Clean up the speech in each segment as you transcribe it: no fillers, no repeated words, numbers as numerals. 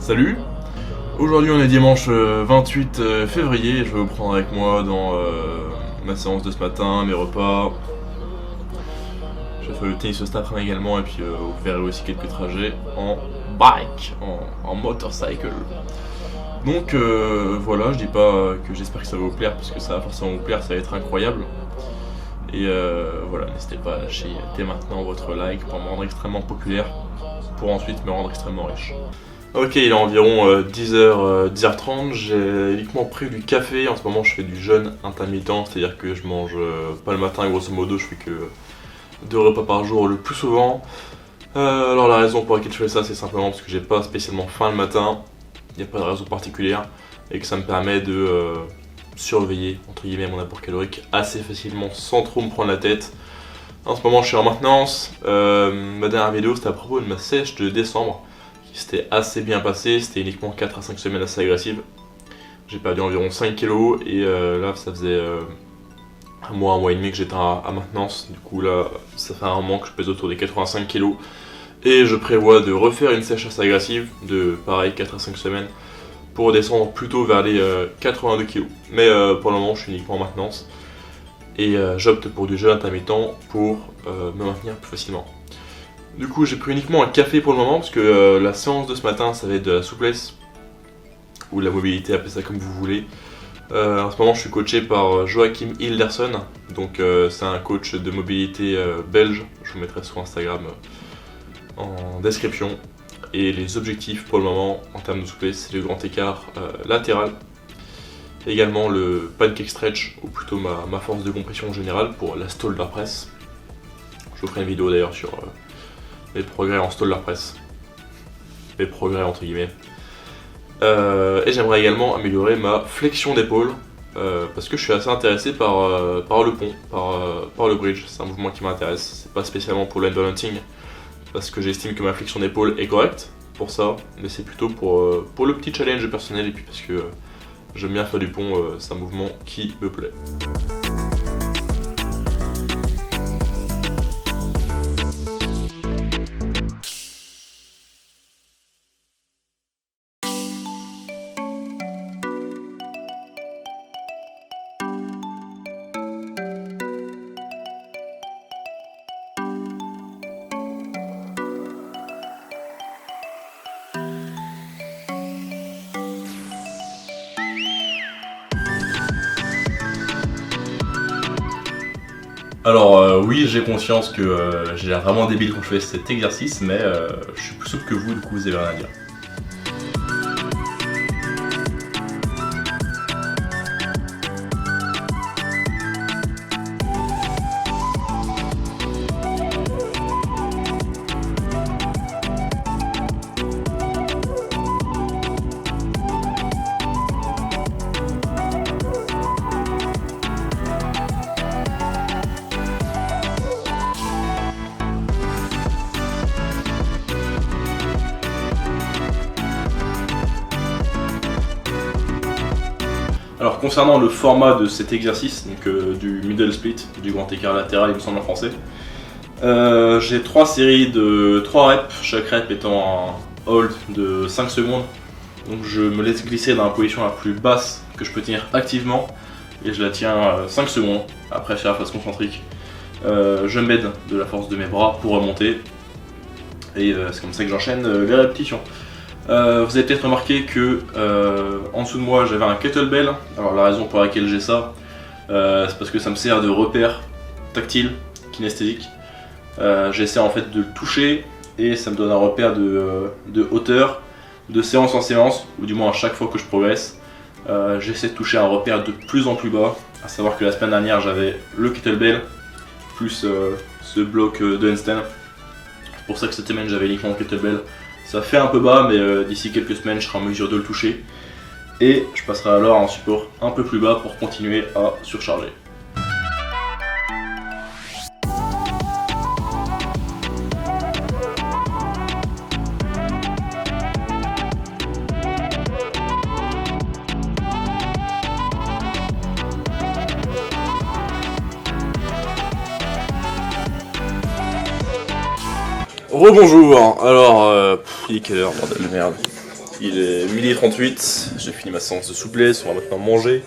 Salut. Aujourd'hui on est dimanche 28 février et je vais vous prendre avec moi dans ma séance de ce matin, mes repas. J'ai fait le tennis cet après-midi également et puis vous verrez aussi quelques trajets en bike, en motorcycle. Donc voilà, je dis pas que j'espère que ça va vous plaire parce que ça va forcément vous plaire, ça va être incroyable. Et voilà, n'hésitez pas à lâcher dès maintenant votre like pour me rendre extrêmement populaire, pour ensuite me rendre extrêmement riche. Ok, il est environ 10h30, j'ai uniquement pris du café, en ce moment je fais du jeûne intermittent, c'est-à-dire que je mange pas le matin, grosso modo je fais que 2 repas par jour le plus souvent. Alors la raison pour laquelle je fais ça, c'est simplement parce que j'ai pas spécialement faim le matin, il n'y a pas de raison particulière, et que ça me permet de surveiller entre guillemets mon apport calorique assez facilement sans trop me prendre la tête. En ce moment je suis en maintenance, ma dernière vidéo c'était à propos de ma sèche de décembre. C'était assez bien passé, c'était uniquement 4 à 5 semaines assez agressives. J'ai perdu environ 5 kg et là ça faisait un mois et demi que j'étais à maintenance. Du coup là ça fait un moment que je pèse autour des 85 kg. Et je prévois de refaire une sèche assez agressive de pareil 4 à 5 semaines pour descendre plutôt vers les 82 kg. Mais pour le moment je suis uniquement en maintenance. Et j'opte pour du jeûne intermittent pour me maintenir plus facilement. Du coup j'ai pris uniquement un café pour le moment parce que la séance de ce matin ça va être de la souplesse ou de la mobilité, appelez ça comme vous voulez. En ce moment je suis coaché par Joachim Hilderson, donc c'est un coach de mobilité belge, je vous mettrai sur Instagram en description. Et les objectifs pour le moment en termes de souplesse c'est le grand écart latéral, également le pancake stretch ou plutôt ma force de compression générale pour la shoulder press. Je vous ferai une vidéo d'ailleurs sur mes progrès en shoulder press, mes progrès entre guillemets. Et j'aimerais également améliorer ma flexion d'épaule parce que je suis assez intéressé par le pont, par le bridge. C'est un mouvement qui m'intéresse, c'est pas spécialement pour l'enderlunting parce que j'estime que ma flexion d'épaule est correcte pour ça, mais c'est plutôt pour le petit challenge personnel et puis parce que j'aime bien faire du pont, c'est un mouvement qui me plaît. Alors oui, j'ai conscience que j'ai l'air vraiment débile quand je fais cet exercice, mais je suis plus souple que vous, du coup vous avez rien à dire. Alors concernant le format de cet exercice, donc du middle split, du grand écart latéral il me semble en français, j'ai 3 séries de 3 reps, chaque rep étant un hold de 5 secondes. Donc je me laisse glisser dans la position la plus basse que je peux tenir activement et je la tiens 5 secondes, après faire la phase concentrique. Je m'aide de la force de mes bras pour remonter et c'est comme ça que j'enchaîne les répétitions. Vous avez peut-être remarqué que en dessous de moi j'avais un kettlebell. Alors la raison pour laquelle j'ai ça, c'est parce que ça me sert de repère tactile, kinesthésique. J'essaie en fait de le toucher et ça me donne un repère de hauteur, de séance en séance, ou du moins à chaque fois que je progresse. J'essaie de toucher un repère de plus en plus bas, à savoir que la semaine dernière j'avais le kettlebell plus ce bloc de handstand. C'est pour ça que cette semaine j'avais uniquement le kettlebell. Ça fait un peu bas, mais d'ici quelques semaines je serai en mesure de le toucher. Et je passerai alors à un support un peu plus bas pour continuer à surcharger. Rebonjour, alors, il est quelle heure, bordel de merde. Il est 12h38, j'ai fini ma séance de souplesse, on va maintenant manger.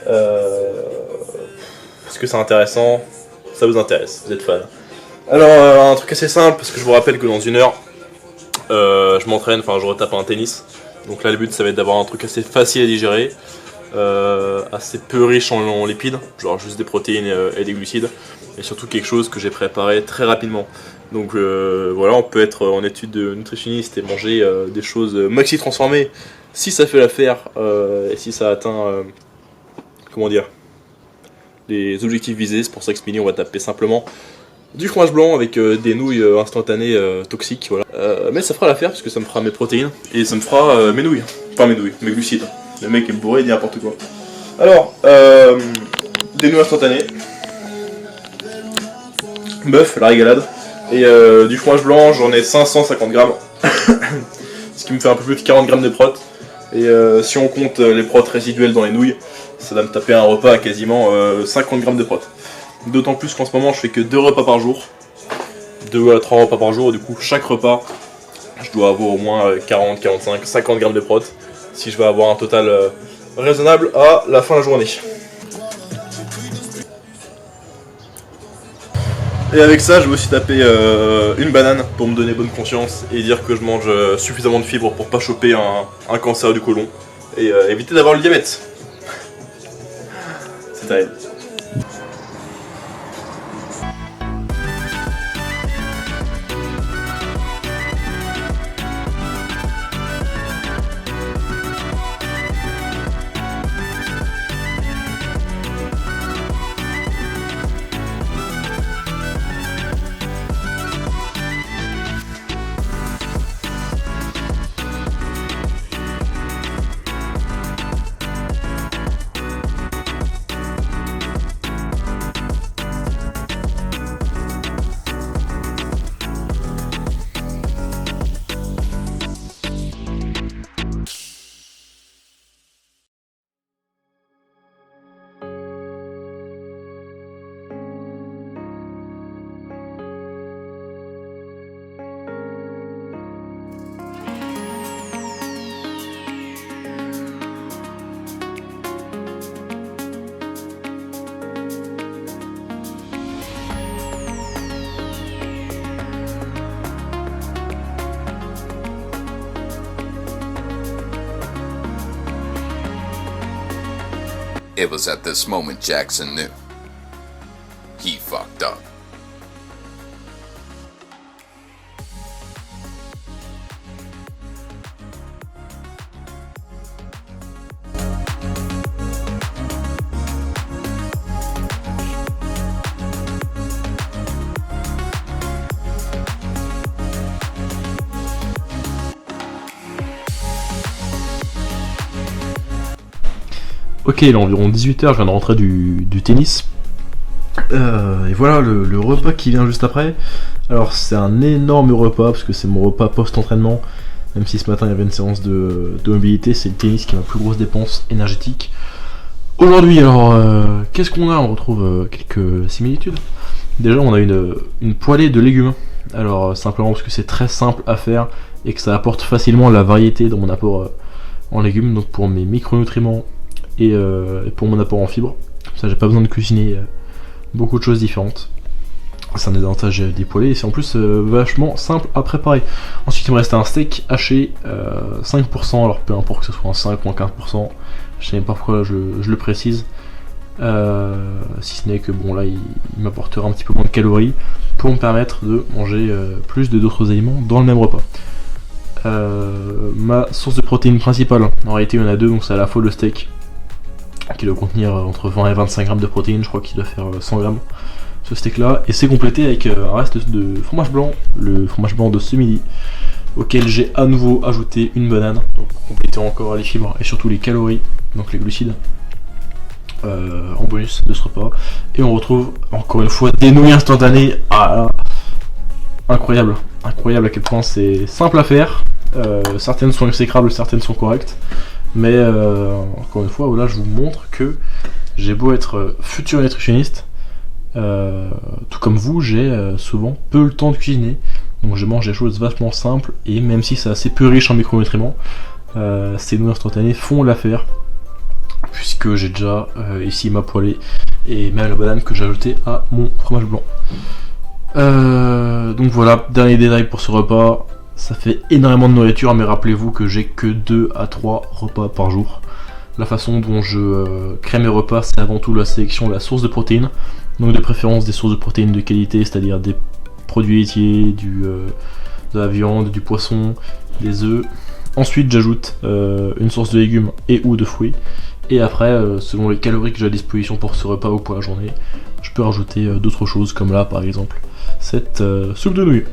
Est-ce que c'est intéressant? Ça vous intéresse, vous êtes fan. Alors un truc assez simple, parce que je vous rappelle que dans 1 heure, je m'entraîne, enfin je retape un tennis. Donc là le but ça va être d'avoir un truc assez facile à digérer, assez peu riche en lipides, genre juste des protéines et des glucides. Et surtout quelque chose que j'ai préparé très rapidement. Donc voilà, on peut être en étude de nutritionniste et manger des choses maxi transformées si ça fait l'affaire et si ça atteint comment dire, les objectifs visés. C'est pour ça que ce midi on va taper simplement du fromage blanc avec des nouilles instantanées toxiques, voilà. Mais ça fera l'affaire parce que ça me fera mes protéines et ça me fera mes nouilles, pas mes nouilles, mes glucides. Le mec est bourré, il dit n'importe quoi. Alors, des nouilles instantanées, bœuf, la régalade, et du fromage blanc, j'en ai 550 grammes, ce qui me fait un peu plus de 40 grammes de prot. Et si on compte les protes résiduelles dans les nouilles, ça va me taper un repas à quasiment 50 grammes de prot. D'autant plus qu'en ce moment je fais que 2 repas par jour, 2 à 3 repas par jour, du coup chaque repas je dois avoir au moins 40, 45, 50 grammes de prot si je veux avoir un total raisonnable à la fin de la journée. Et avec ça, je vais aussi taper une banane pour me donner bonne conscience et dire que je mange suffisamment de fibres pour pas choper un cancer du côlon et éviter d'avoir le diabète. C'est terrible. It was at this moment Jackson knew. He fucked up. Ok, il est environ 18h, je viens de rentrer du tennis. Et voilà le repas qui vient juste après. Alors c'est un énorme repas parce que c'est mon repas post-entraînement. Même si ce matin il y avait une séance de mobilité, c'est le tennis qui est ma plus grosse dépense énergétique. Aujourd'hui, alors qu'est-ce qu'on a? On retrouve quelques similitudes. Déjà on a une poêlée de légumes. Alors simplement parce que c'est très simple à faire et que ça apporte facilement la variété dans mon apport en légumes. Donc pour mes micronutriments et pour mon apport en fibres. Ça j'ai pas besoin de cuisiner beaucoup de choses différentes. C'est un des avantages des poêlés et c'est en plus vachement simple à préparer. Ensuite il me reste un steak haché 5%, alors peu importe que ce soit un 5 ou un 15%, je sais même pas pourquoi je le précise. Si ce n'est que bon là il m'apportera un petit peu moins de calories pour me permettre de manger plus de d'autres aliments dans le même repas. Ma source de protéines principale, en réalité il y en a deux, donc c'est à la fois le steak qui doit contenir entre 20 et 25 grammes de protéines, je crois qu'il doit faire 100 grammes ce steak là, et c'est complété avec un reste de fromage blanc, le fromage blanc de ce midi, auquel j'ai à nouveau ajouté une banane, donc pour compléter encore les fibres et surtout les calories, donc les glucides, en bonus de ce repas. Et on retrouve encore une fois des nouilles instantanées. Ah, incroyable, incroyable à quel point c'est simple à faire. Certaines sont exécrables, certaines sont correctes. Mais encore une fois, voilà, je vous montre que j'ai beau être futur nutritionniste, tout comme vous, j'ai souvent peu le temps de cuisiner. Donc je mange des choses vachement simples, et même si c'est assez peu riche en micronutriments, ces nouilles instantanées font l'affaire, puisque j'ai déjà ici ma poêlée et même la banane que j'ai ajoutée à mon fromage blanc. Donc voilà, dernier détail pour ce repas, ça fait énormément de nourriture, mais rappelez-vous que j'ai que 2 à 3 repas par jour. La façon dont je crée mes repas, c'est avant tout la sélection de la source de protéines, donc de préférence des sources de protéines de qualité, c'est-à-dire des produits laitiers, de la viande, du poisson, des œufs. Ensuite j'ajoute une source de légumes et ou de fruits, et après selon les calories que j'ai à disposition pour ce repas ou pour la journée, je peux rajouter d'autres choses, comme là par exemple cette soupe de nouilles.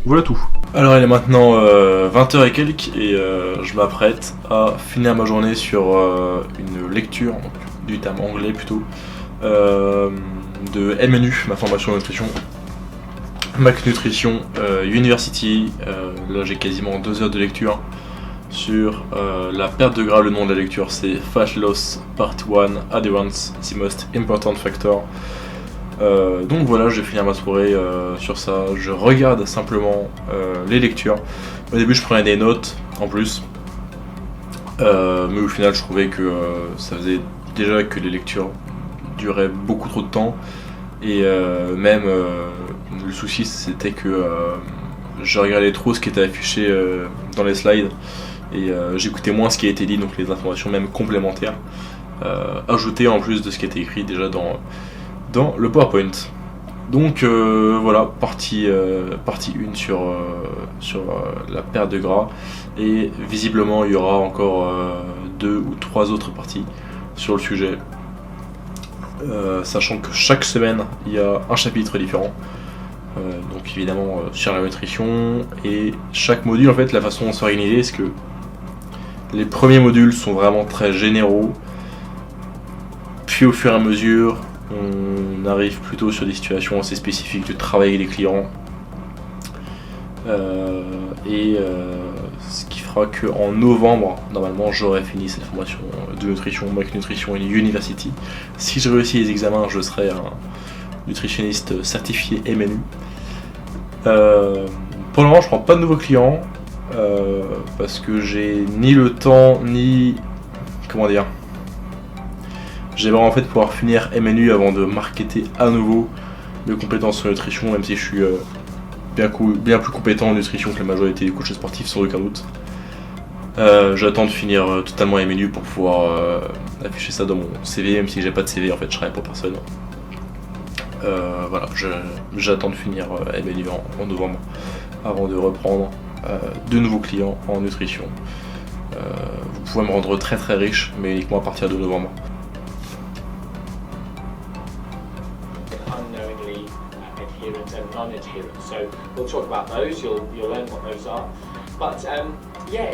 Voilà tout. Alors il est maintenant 20h et quelques, et je m'apprête à finir ma journée sur une lecture, donc, du terme anglais plutôt, de MNU, ma formation en nutrition, Mac Nutrition University. Là j'ai quasiment 2 heures de lecture sur la perte de gras. Le nom de la lecture c'est Fat Loss Part 1 Adherence, the most important factor. Donc voilà, je vais finir ma soirée sur ça. Je regarde simplement les lectures. Au début je prenais des notes en plus, mais au final je trouvais que ça faisait déjà que les lectures duraient beaucoup trop de temps, et même le souci c'était que je regardais trop ce qui était affiché dans les slides, et j'écoutais moins ce qui a été dit, donc les informations même complémentaires ajoutées en plus de ce qui était écrit déjà dans le PowerPoint. Donc voilà, partie 1 sur la perte de gras, et visiblement il y aura encore 2 ou 3 autres parties sur le sujet, sachant que chaque semaine il y a un chapitre différent, donc évidemment sur la nutrition, et chaque module en fait, la façon dont c'est organisé, c'est que les premiers modules sont vraiment très généraux, puis au fur et à mesure on arrive plutôt sur des situations assez spécifiques de travail avec les clients, ce qui fera qu'en novembre, normalement, j'aurai fini cette formation de nutrition, Mac Nutrition University. Si je réussis les examens, je serai un nutritionniste certifié MNU. Pour le moment, je prends pas de nouveaux clients, parce que j'ai ni le temps, ni... comment dire, j'aimerais en fait pouvoir finir MNU avant de marketer à nouveau mes compétences en nutrition, même si je suis bien plus compétent en nutrition que la majorité des coachs sportifs sans aucun doute. J'attends de finir totalement MNU pour pouvoir afficher ça dans mon CV, même si j'ai pas de CV en fait, je travaille pour personne. Voilà, j'attends de finir MNU en novembre avant de reprendre de nouveaux clients en nutrition. Vous pouvez me rendre très très riche, mais uniquement à partir de novembre. Adherent and non-adherent. So we'll talk about those. You'll learn what those are. But yeah.